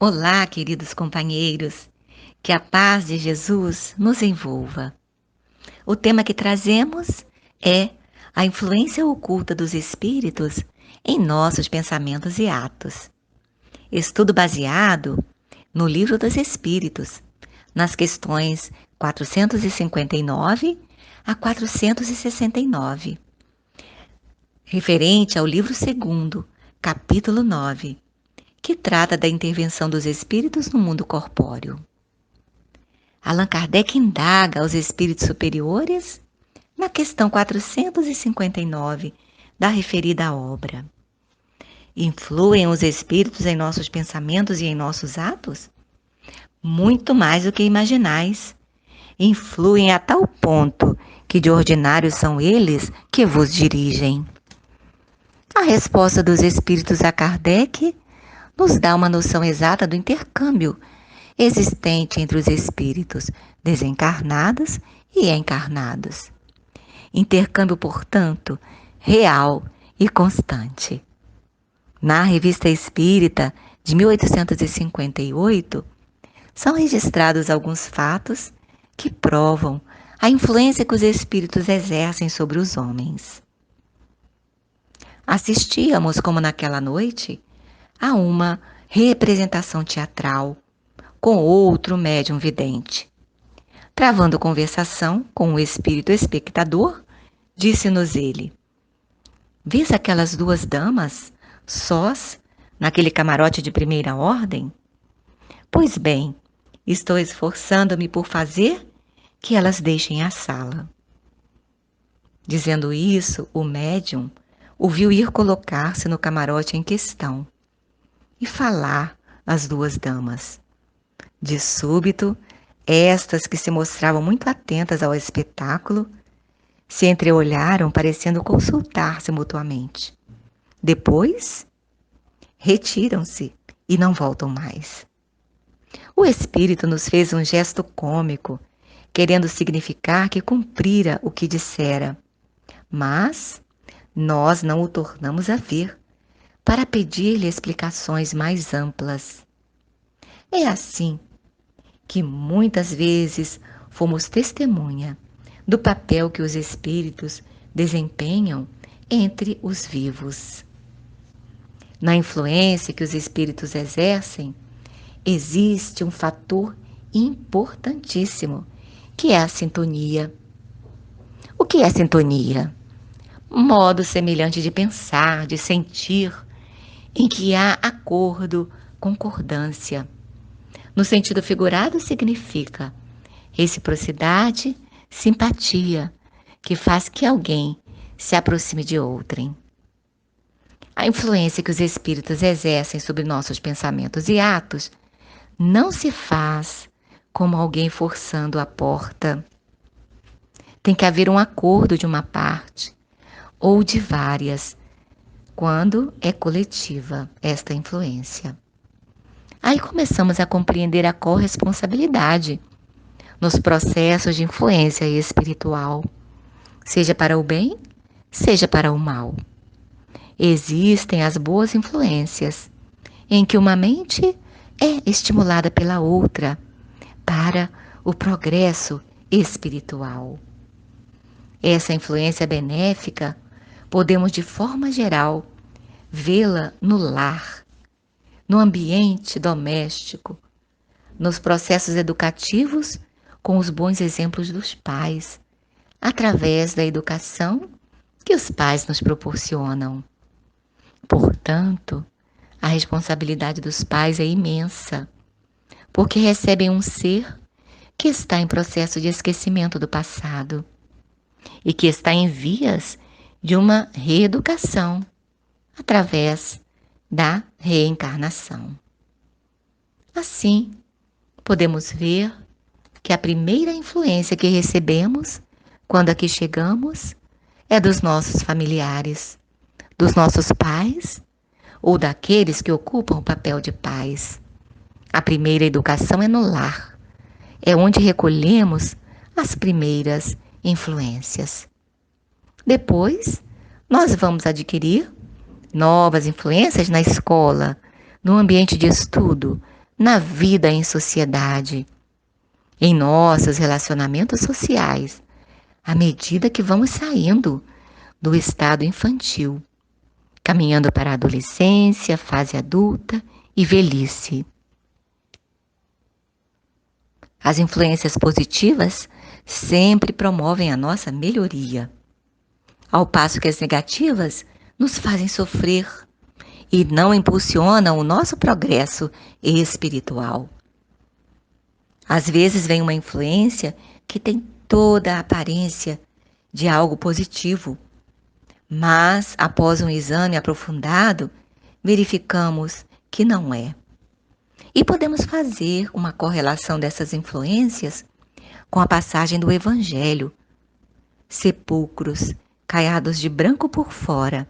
Olá, queridos companheiros, que a paz de Jesus nos envolva. O tema que trazemos é a influência oculta dos espíritos em nossos pensamentos e atos. Estudo baseado no Livro dos Espíritos, nas questões 459 a 469, referente ao livro segundo, capítulo 9, que trata da intervenção dos espíritos no mundo corpóreo. Allan Kardec indaga aos espíritos superiores na questão 459 da referida obra. Influem os espíritos em nossos pensamentos e em nossos atos? Muito mais do que imaginais. Influem a tal ponto que de ordinário são eles que vos dirigem. A resposta dos espíritos a Kardec nos dá uma noção exata do intercâmbio existente entre os espíritos desencarnados e encarnados. Intercâmbio, portanto, real e constante. Na Revista Espírita de 1858, são registrados alguns fatos que provam a influência que os espíritos exercem sobre os homens. Assistíamos, como naquela noite, a uma representação teatral com outro médium vidente. Travando conversação com o espírito espectador, disse-nos ele: "Vês aquelas duas damas, sós, naquele camarote de primeira ordem? Pois bem, estou esforçando-me por fazer que elas deixem a sala." Dizendo isso, o médium o viu ir colocar-se no camarote em questão e falar às duas damas. De súbito, estas, que se mostravam muito atentas ao espetáculo, se entreolharam, parecendo consultar-se mutuamente. Depois, retiram-se e não voltam mais. O espírito nos fez um gesto cômico, querendo significar que cumprira o que dissera, mas nós não o tornamos a ver, para pedir-lhe explicações mais amplas. É assim que muitas vezes fomos testemunha do papel que os espíritos desempenham entre os vivos. Na influência que os espíritos exercem, existe um fator importantíssimo, que é a sintonia. O que é sintonia? Modo semelhante de pensar, de sentir, em que há acordo, concordância. No sentido figurado, significa reciprocidade, simpatia, que faz que alguém se aproxime de outrem. A influência que os espíritos exercem sobre nossos pensamentos e atos não se faz como alguém forçando a porta. Tem que haver um acordo de uma parte ou de várias, quando é coletiva esta influência. Aí começamos a compreender a corresponsabilidade nos processos de influência espiritual, seja para o bem, seja para o mal. Existem as boas influências, em que uma mente é estimulada pela outra para o progresso espiritual. Essa influência benéfica, podemos de forma geral vê-la no lar, no ambiente doméstico, nos processos educativos com os bons exemplos dos pais, através da educação que os pais nos proporcionam. Portanto, a responsabilidade dos pais é imensa, porque recebem um ser que está em processo de esquecimento do passado e que está em vias de uma reeducação através da reencarnação. Assim, podemos ver que a primeira influência que recebemos quando aqui chegamos é dos nossos familiares, dos nossos pais ou daqueles que ocupam o papel de pais. A primeira educação é no lar, é onde recolhemos as primeiras influências. Depois, nós vamos adquirir novas influências na escola, no ambiente de estudo, na vida em sociedade, em nossos relacionamentos sociais, à medida que vamos saindo do estado infantil, caminhando para a adolescência, fase adulta e velhice. As influências positivas sempre promovem a nossa melhoria, ao passo que as negativas nos fazem sofrer e não impulsionam o nosso progresso espiritual. Às vezes vem uma influência que tem toda a aparência de algo positivo, mas após um exame aprofundado, verificamos que não é. E podemos fazer uma correlação dessas influências com a passagem do Evangelho. Sepulcros caiados de branco por fora,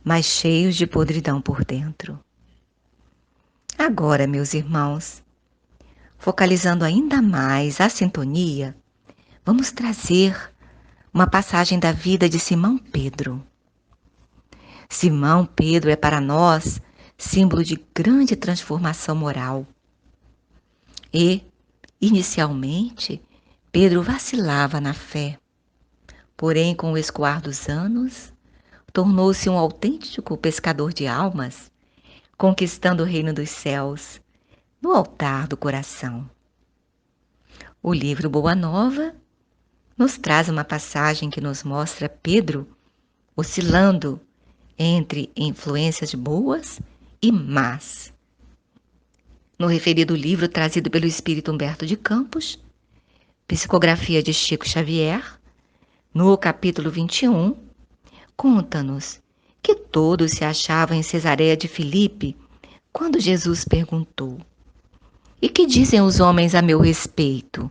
mas cheios de podridão por dentro. Agora, meus irmãos, focalizando ainda mais a sintonia, vamos trazer uma passagem da vida de Simão Pedro. Simão Pedro é para nós símbolo de grande transformação moral. E, inicialmente, Pedro vacilava na fé, porém, com o escoar dos anos, tornou-se um autêntico pescador de almas, conquistando o reino dos céus no altar do coração. O livro Boa Nova nos traz uma passagem que nos mostra Pedro oscilando entre influências boas e más. No referido livro trazido pelo espírito Humberto de Campos, Psicografia de Chico Xavier, no capítulo 21, conta-nos que todos se achavam em Cesareia de Filipe quando Jesus perguntou: "E que dizem os homens a meu respeito?"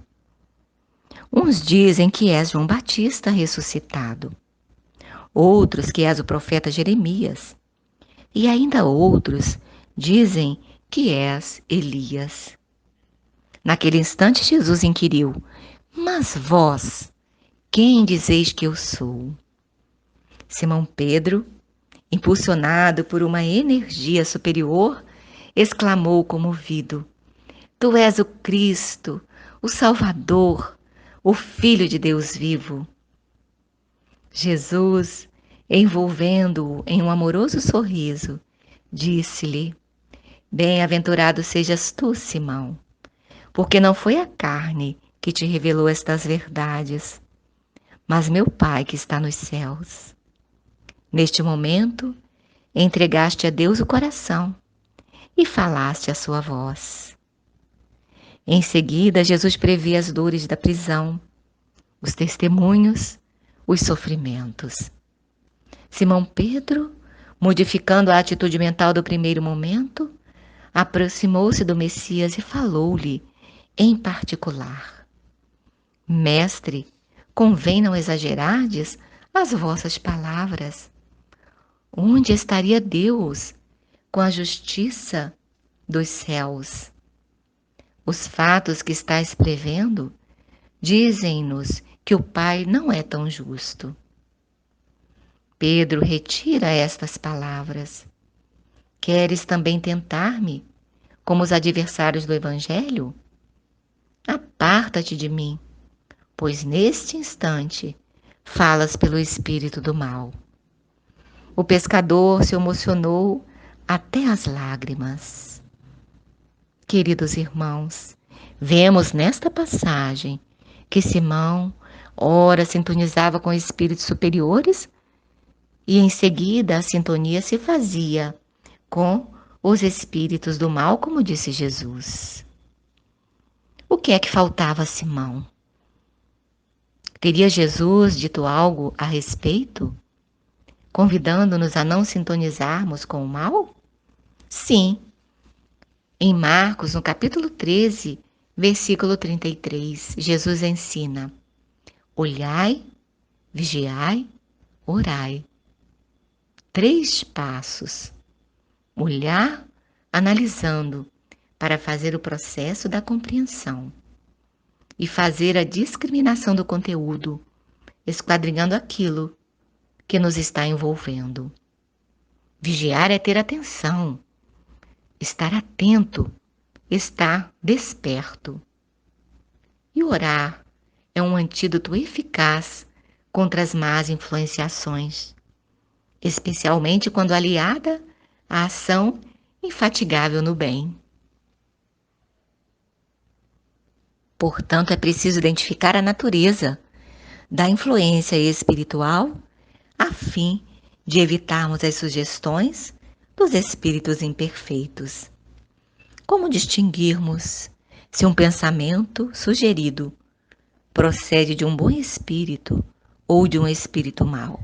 Uns dizem que és João Batista ressuscitado, outros que és o profeta Jeremias, e ainda outros dizem que és Elias. Naquele instante Jesus inquiriu: "Mas vós, quem dizeis que eu sou?" Simão Pedro, impulsionado por uma energia superior, exclamou comovido: "Tu és o Cristo, o Salvador, o Filho de Deus vivo." Jesus, envolvendo-o em um amoroso sorriso, disse-lhe: "Bem-aventurado sejas tu, Simão, porque não foi a carne que te revelou estas verdades, mas meu Pai que está nos céus. Neste momento, entregaste a Deus o coração e falaste a sua voz." Em seguida, Jesus prevê as dores da prisão, os testemunhos, os sofrimentos. Simão Pedro, modificando a atitude mental do primeiro momento, aproximou-se do Messias e falou-lhe, em particular: "Mestre, convém não exagerardes as vossas palavras. Onde estaria Deus com a justiça dos céus? Os fatos que estáis prevendo dizem-nos que o Pai não é tão justo." Pedro retira estas palavras: "Queres também tentar-me, como os adversários do Evangelho? Aparta-te de mim, pois neste instante falas pelo espírito do mal." O pescador se emocionou até as lágrimas. Queridos irmãos, vemos nesta passagem que Simão ora sintonizava com espíritos superiores e em seguida a sintonia se fazia com os espíritos do mal, como disse Jesus. O que é que faltava a Simão? Teria Jesus dito algo a respeito, convidando-nos a não sintonizarmos com o mal? Sim. Em Marcos, no capítulo 13, versículo 33, Jesus ensina: "Olhai, vigiai, orai." 3 passos. Olhar, analisando, para fazer o processo da compreensão. E fazer a discriminação do conteúdo, esquadrinhando aquilo que nos está envolvendo. Vigiar é ter atenção, estar atento estar desperto. E orar é um antídoto eficaz contra as más influenciações, especialmente quando aliada à ação infatigável no bem. Portanto, é preciso identificar a natureza da influência espiritual a fim de evitarmos as sugestões dos espíritos imperfeitos. Como distinguirmos se um pensamento sugerido procede de um bom espírito ou de um espírito mau?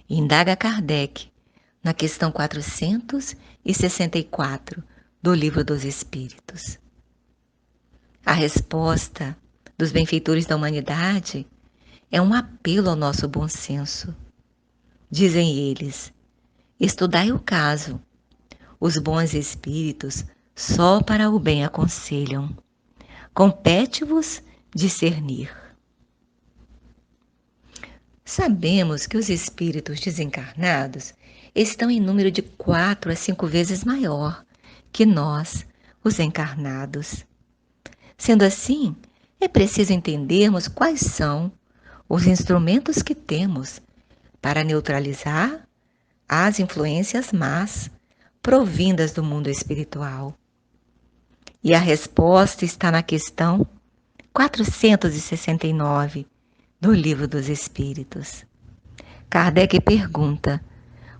Indaga Kardec na questão 464 do Livro dos Espíritos. A resposta dos benfeitores da humanidade é um apelo ao nosso bom senso. Dizem eles: estudai o caso. Os bons espíritos só para o bem aconselham. Compete-vos discernir. Sabemos que os espíritos desencarnados estão em número de 4 a 5 vezes maior que nós, os encarnados. Sendo assim, é preciso entendermos quais são os instrumentos que temos para neutralizar as influências más provindas do mundo espiritual. E a resposta está na questão 469 do Livro dos Espíritos. Kardec pergunta: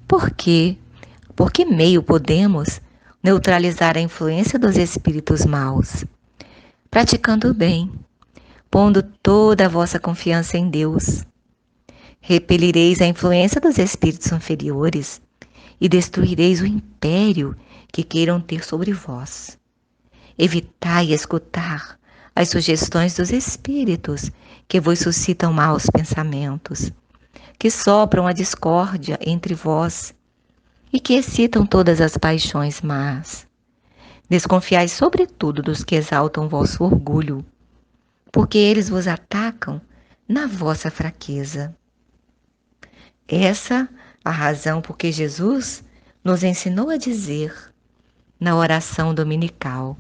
por que meio podemos neutralizar a influência dos espíritos maus? Praticando o bem, pondo toda a vossa confiança em Deus. Repelireis a influência dos espíritos inferiores e destruireis o império que queiram ter sobre vós. Evitai escutar as sugestões dos espíritos que vos suscitam maus pensamentos, que sopram a discórdia entre vós e que excitam todas as paixões más. Desconfiai sobretudo dos que exaltam vosso orgulho, porque eles vos atacam na vossa fraqueza. Essa a razão por que Jesus nos ensinou a dizer na oração dominical: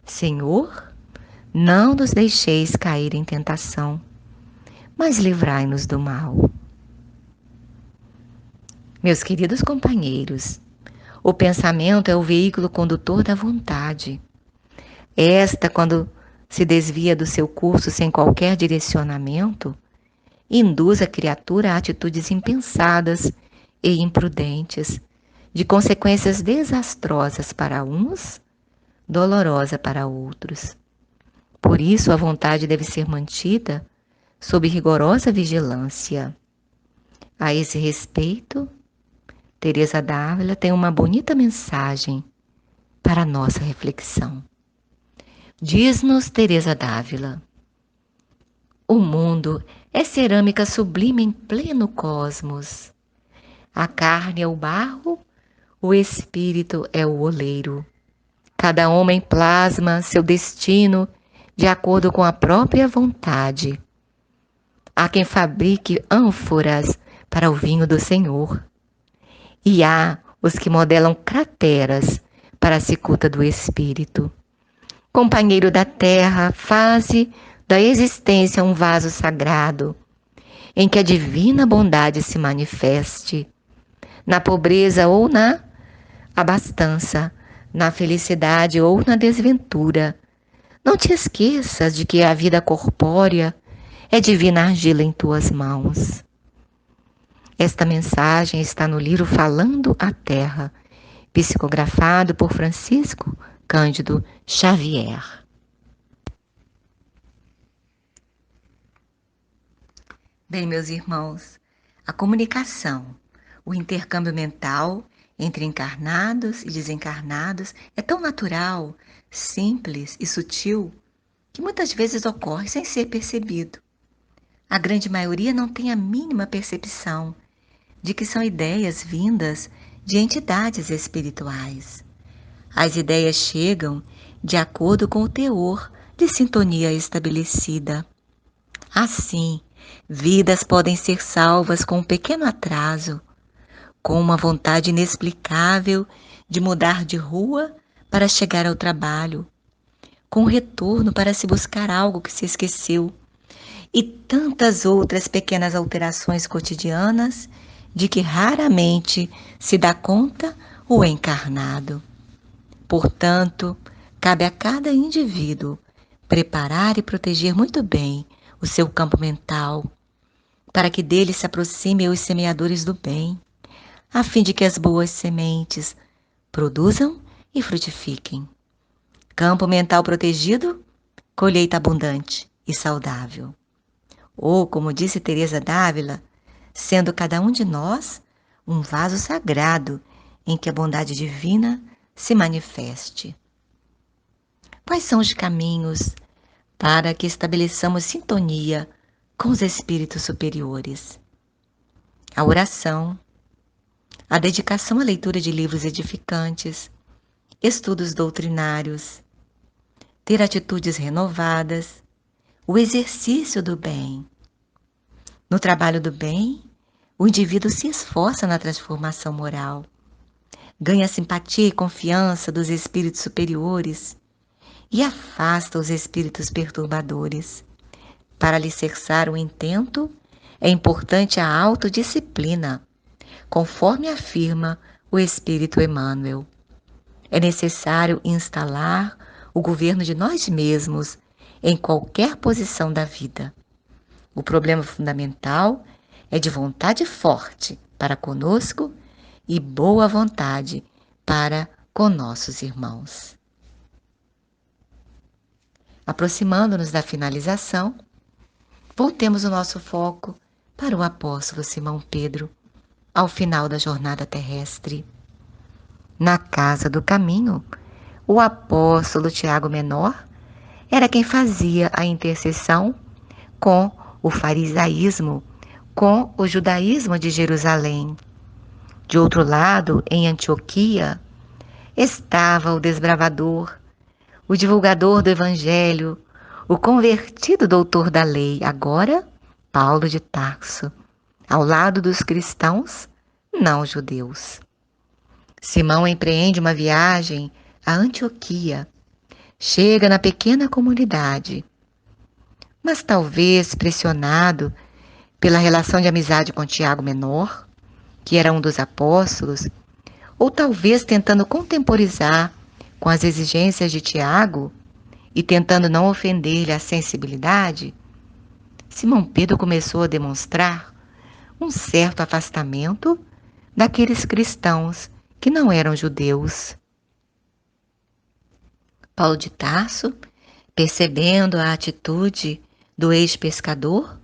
Senhor, não nos deixeis cair em tentação, mas livrai-nos do mal. Meus queridos companheiros, o pensamento é o veículo condutor da vontade. Esta, quando se desvia do seu curso sem qualquer direcionamento, induz a criatura a atitudes impensadas e imprudentes, de consequências desastrosas para uns, dolorosa para outros. Por isso, a vontade deve ser mantida sob rigorosa vigilância. A esse respeito, Teresa d'Ávila tem uma bonita mensagem para a nossa reflexão. Diz-nos Teresa d'Ávila: o mundo é cerâmica sublime em pleno cosmos. A carne é o barro, o espírito é o oleiro. Cada homem plasma seu destino de acordo com a própria vontade. Há quem fabrique ânforas para o vinho do Senhor. E há os que modelam crateras para a cicuta do espírito. Companheiro da terra, faze da existência um vaso sagrado, em que a divina bondade se manifeste, na pobreza ou na abastança, na felicidade ou na desventura. Não te esqueças de que a vida corpórea é divina argila em tuas mãos. Esta mensagem está no livro Falando à Terra, psicografado por Francisco Cândido Xavier. Bem, meus irmãos, a comunicação, o intercâmbio mental entre encarnados e desencarnados é tão natural, simples e sutil que muitas vezes ocorre sem ser percebido. A grande maioria não tem a mínima percepção de que são ideias vindas de entidades espirituais. As ideias chegam de acordo com o teor de sintonia estabelecida. Assim, vidas podem ser salvas com um pequeno atraso, com uma vontade inexplicável de mudar de rua para chegar ao trabalho, com retorno para se buscar algo que se esqueceu, e tantas outras pequenas alterações cotidianas de que raramente se dá conta o encarnado. Portanto, cabe a cada indivíduo preparar e proteger muito bem o seu campo mental, para que dele se aproximem os semeadores do bem, a fim de que as boas sementes produzam e frutifiquem. Campo mental protegido, colheita abundante e saudável. Ou, como disse Teresa d'Ávila, sendo cada um de nós um vaso sagrado em que a bondade divina se manifeste. Quais são os caminhos para que estabeleçamos sintonia com os espíritos superiores? A oração, a dedicação à leitura de livros edificantes, estudos doutrinários, ter atitudes renovadas, o exercício do bem. No trabalho do bem, o indivíduo se esforça na transformação moral, ganha simpatia e confiança dos espíritos superiores e afasta os espíritos perturbadores. Para alicerçar o intento, é importante a autodisciplina, conforme afirma o Espírito Emmanuel. É necessário instalar o governo de nós mesmos em qualquer posição da vida. O problema fundamental é de vontade forte para conosco e boa vontade para com nossos irmãos. Aproximando-nos da finalização, voltemos o nosso foco para o apóstolo Simão Pedro, ao final da jornada terrestre. Na casa do caminho, o apóstolo Tiago Menor era quem fazia a intercessão com o farisaísmo, com o judaísmo de Jerusalém. De outro lado, em Antioquia, estava o desbravador, o divulgador do Evangelho, o convertido doutor da lei, agora Paulo de Tarso, ao lado dos cristãos não judeus. Simão empreende uma viagem a Antioquia, chega na pequena comunidade, mas talvez pressionado pela relação de amizade com Tiago Menor, que era um dos apóstolos, ou talvez tentando contemporizar com as exigências de Tiago e tentando não ofender-lhe a sensibilidade, Simão Pedro começou a demonstrar um certo afastamento daqueles cristãos que não eram judeus. Paulo de Tarso, percebendo a atitude do ex-pescador,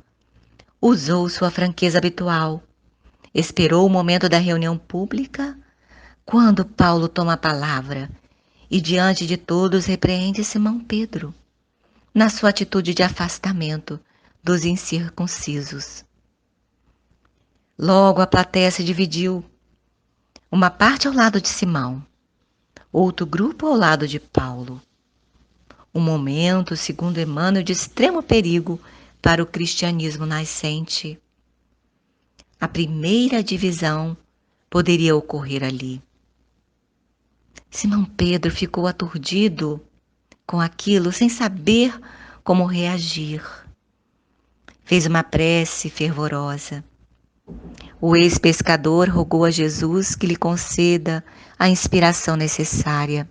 usou sua franqueza habitual, esperou o momento da reunião pública, quando Paulo toma a palavra e diante de todos repreende Simão Pedro, na sua atitude de afastamento dos incircuncisos. Logo a plateia se dividiu, uma parte ao lado de Simão, outro grupo ao lado de Paulo. Um momento, segundo Emmanuel, de extremo perigo para o cristianismo nascente. A primeira divisão poderia ocorrer ali. Simão Pedro ficou aturdido com aquilo, sem saber como reagir. Fez uma prece fervorosa. O ex-pescador rogou a Jesus que lhe conceda a inspiração necessária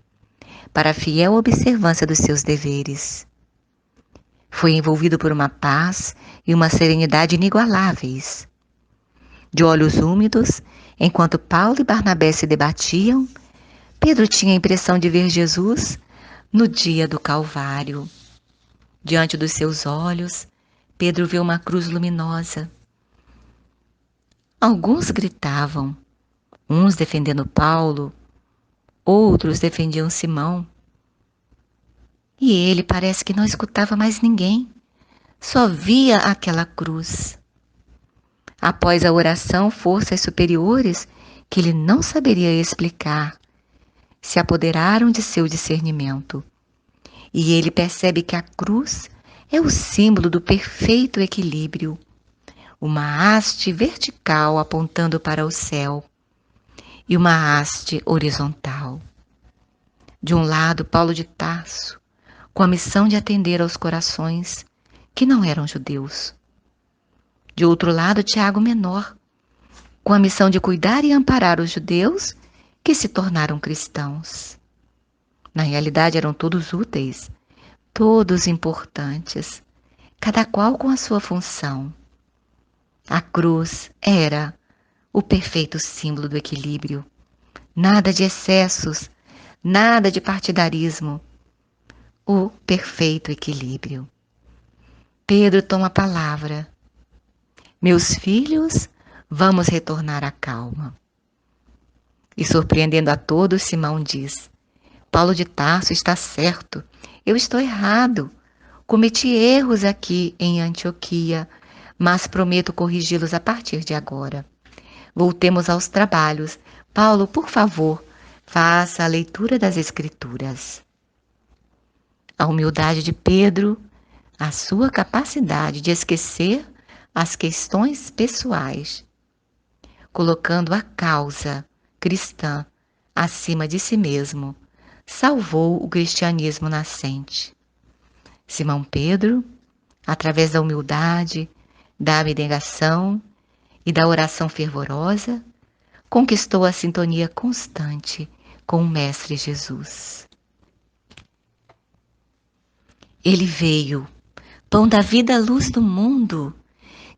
para a fiel observância dos seus deveres. Foi envolvido por uma paz e uma serenidade inigualáveis. De olhos úmidos, enquanto Paulo e Barnabé se debatiam, Pedro tinha a impressão de ver Jesus no dia do Calvário. Diante dos seus olhos, Pedro vê uma cruz luminosa. Alguns gritavam, uns defendendo Paulo, outros defendiam Simão. E ele parece que não escutava mais ninguém, só via aquela cruz. Após a oração, forças superiores, que ele não saberia explicar, se apoderaram de seu discernimento. E ele percebe que a cruz é o símbolo do perfeito equilíbrio, uma haste vertical apontando para o céu e uma haste horizontal. De um lado, Paulo de Tarso, com a missão de atender aos corações que não eram judeus. De outro lado, Tiago Menor, com a missão de cuidar e amparar os judeus que se tornaram cristãos. Na realidade, eram todos úteis, todos importantes, cada qual com a sua função. A cruz era o perfeito símbolo do equilíbrio. Nada de excessos, nada de partidarismo. O perfeito equilíbrio. Pedro toma a palavra. Meus filhos, vamos retornar à calma. E surpreendendo a todos, Simão diz: Paulo de Tarso está certo, eu estou errado. Cometi erros aqui em Antioquia, mas prometo corrigi-los a partir de agora. Voltemos aos trabalhos. Paulo, por favor, faça a leitura das Escrituras. A humildade de Pedro, a sua capacidade de esquecer as questões pessoais, colocando a causa cristã acima de si mesmo, salvou o cristianismo nascente. Simão Pedro, através da humildade, da abnegação e da oração fervorosa, conquistou a sintonia constante com o Mestre Jesus. Ele veio, pão da vida, luz do mundo.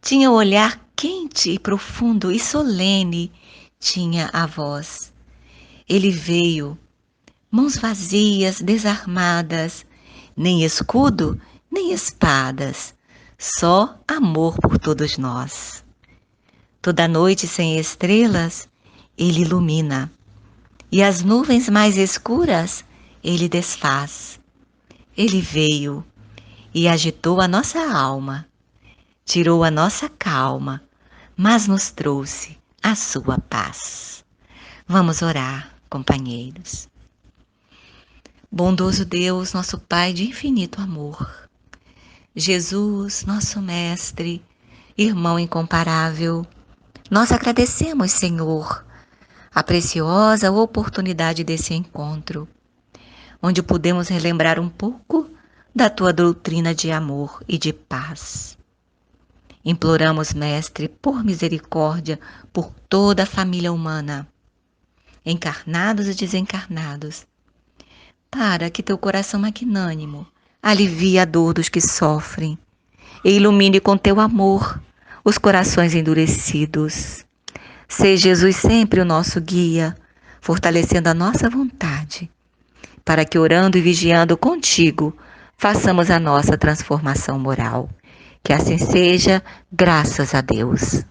Tinha o olhar quente e profundo e solene, tinha a voz. Ele veio, mãos vazias, desarmadas, nem escudo, nem espadas, só amor por todos nós. Toda noite sem estrelas, ele ilumina, e as nuvens mais escuras, ele desfaz. Ele veio e agitou a nossa alma, tirou a nossa calma, mas nos trouxe a sua paz. Vamos orar, companheiros. Bondoso Deus, nosso Pai de infinito amor, Jesus, nosso Mestre, irmão incomparável, nós agradecemos, Senhor, a preciosa oportunidade desse encontro, onde podemos relembrar um pouco da Tua doutrina de amor e de paz. Imploramos, Mestre, por misericórdia, por toda a família humana, encarnados e desencarnados, para que Teu coração magnânimo alivie a dor dos que sofrem e ilumine com Teu amor os corações endurecidos. Seja Jesus sempre o nosso guia, fortalecendo a nossa vontade, para que orando e vigiando contigo, façamos a nossa transformação moral. Que assim seja, graças a Deus.